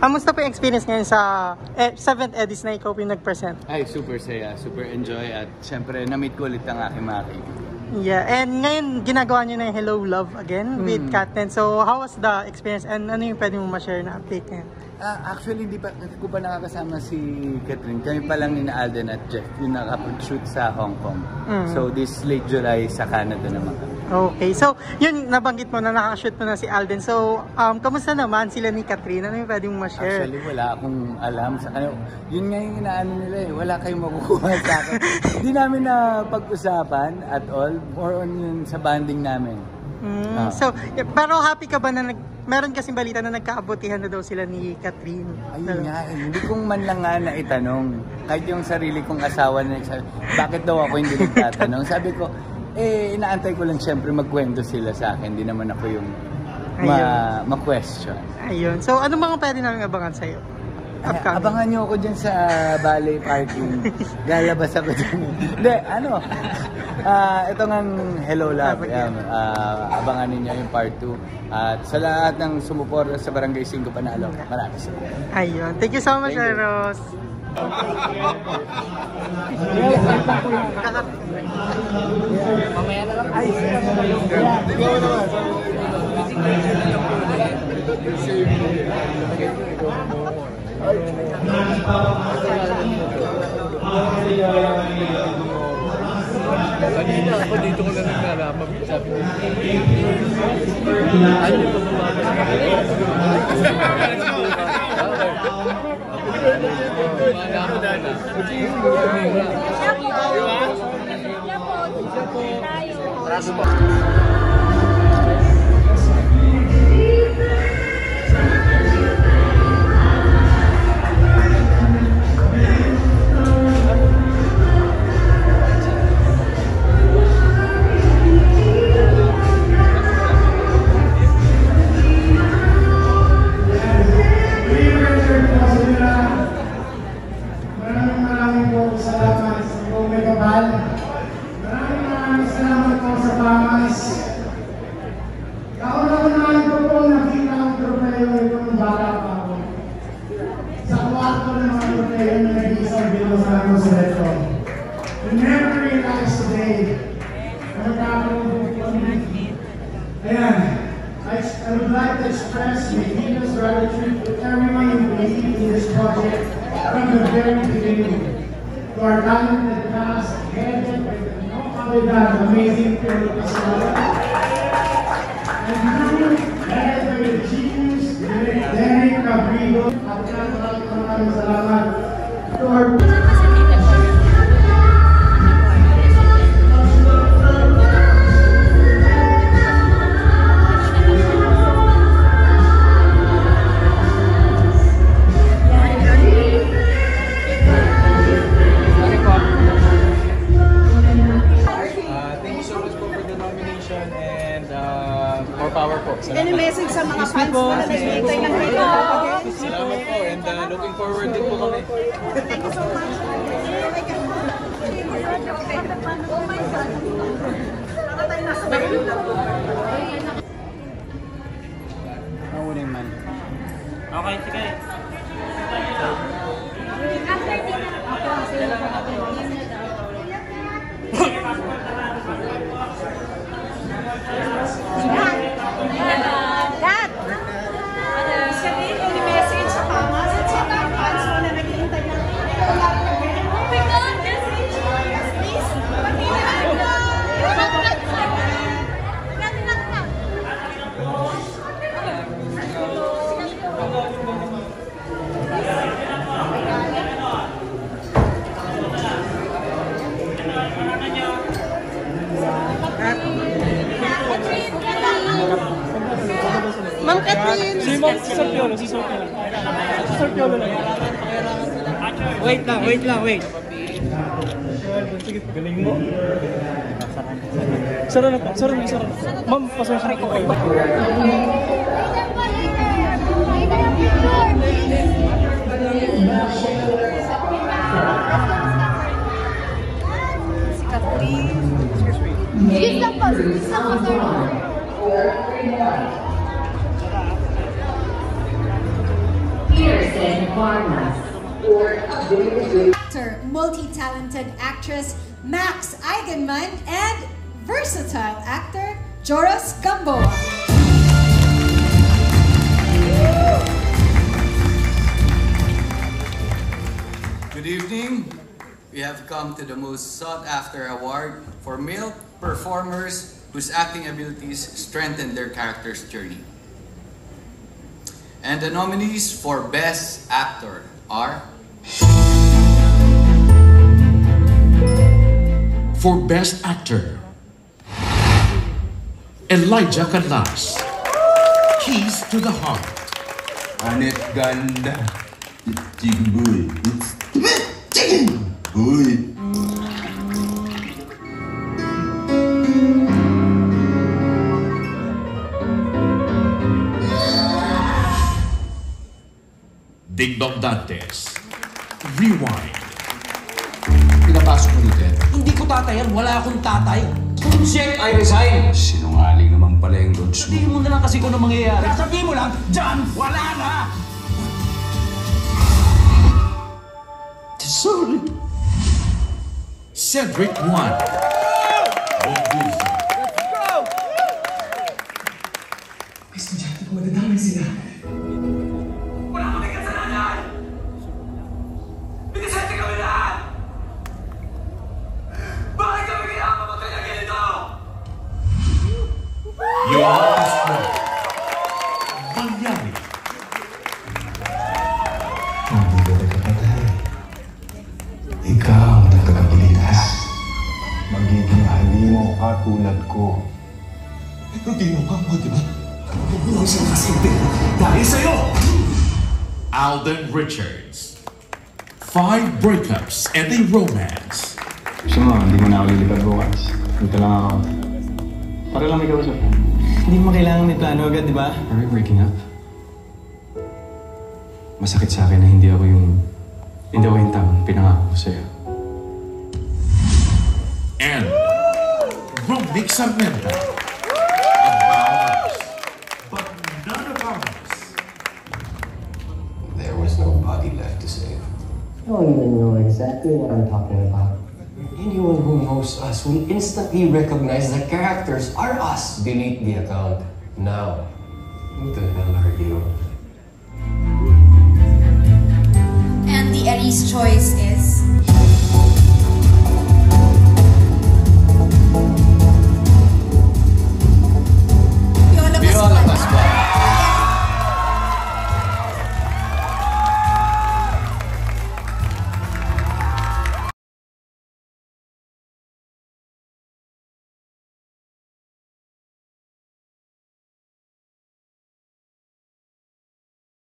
Kamusta po yung experience ngayon sa 7th Edis na ikaw po yung nag-present? Ay, super saya, super enjoy at syempre na-meet ko ulit ang aking mga kaibigan. Yeah, and ngayon ginagawa niyo na yung Hello Love again with Katten. So how was the experience and ano yung pwede mo ma-share na update ngayon? Actually, hindi ko pa nakakasama si Catherine. Kami pa lang ni Alden at Jeff yung nakapag-shoot sa Hong Kong. So this late July sa Canada naman kami. Okay, so yun nabanggit mo na nakaka-shoot mo na si Alden. So kamusta naman sila ni Catherine? Ano yung pwede mo ma-share? Actually, wala akong alam sa kanila. Yun nga yung inaano nila eh. Wala kayong makukuha sa akin. Hindi namin na pag-usapan at all. More on yun sa banding namin. So, pero happy ka ba na meron kasing balita na nagkaabutihan na daw sila ni Catherine? Ayun nga eh. Hindi kong man lang nga naitanong. Kahit yung sarili kong asawa na nagsabi, bakit daw ako hindi nagtatanong? Sabi ko, inaantay ko lang siyempre magkwento sila sa akin. Hindi naman ako yung ma-question. Ayun. So, ano mga pwede namin abangan sa'yo? Abangan nyo ako dyan sa Ballet Parking. Lalabas ako dyan. Hindi, ano. Ito ngang Hello Love. Abangan ninyo yung part 2. At sa lahat ng sumuporta sa Barangay 5 Panalo, maraming salamat. Ayun. Thank you so much, Eros. Mamaya na lang. Ay, kanina ako dito ko na nagkalaman. Sabi ko, ano ito I would like to express my deepest gratitude to everyone who believed in this project from the very beginning. To our talented cast, headed by the no other than amazing Philip Estrada. And crew, headed by the genius, Derek Cabrigo. At maraming salamat to our Any message sa mga fans mo na naghihintay ng Hello Love? Salamat po and looking forward din po kami. Thank you so much. Oh my God. Nakatay na sa Maunin man. Okay, sige. Ma'am Catherine! Si Sir Piolo, si Sir Piolo. Si Sir Piolo lang. Wait lang. Sige, galing mo. Sara na. Ma'am, pasensya ko kayo. si Catherine. Please lang po, sir. Here. finals for David. Multi-talented actress Max Eigenmann and versatile actor Joros Gamboa. Good evening. We have come to the most sought-after award for male performers whose acting abilities strengthen their character's journey. And the nominees for Best Actor are... For Best Actor, Elijah Canlas, Keys to the Heart. Anet Ganda, Chicken Boy. Chicken Boy. Ding Dong Dantes, Rewind. Pinapasok mo dito yan. Hindi ko tatayan, wala akong tatay. Check, I resign! Sinungaling naman pala yung lods mo. Sabihin mo na lang kasi kung ano mangyayari. Sabihin mo lang, John, wala na! Sorry. Cedric Juan. Let's go! Estudyante ko, madadamay sila. Wala kami kasalanan! Pinasente kami lahat! Bakit kami kinakamatay na ganito? Your Orchestra, Malyari. Hindi ka nagkakatay. Ikaw ang nagkakaligtas. Magiging halimo katulad ko. Hindi mo pa mo, di ba? Hindi mo siya kasinte. Dahil sa'yo! Alden Richards. 5 breakups and a romance. Gusto mo, hindi mo na ako lilipad bukas. Dito lang ako. Para lang may kausap. Hindi mo kailangan may plano agad, di ba? Are we breaking up? Masakit sa akin na hindi ako yung taong pinangako ko sa'yo. And Romnick Sarmenta. About us, but none of ours. There was nobody left to save. I don't even know exactly what I'm talking about. Anyone who knows us will instantly recognize the characters are us. Delete the account now. Who the hell are you? And the Aries choice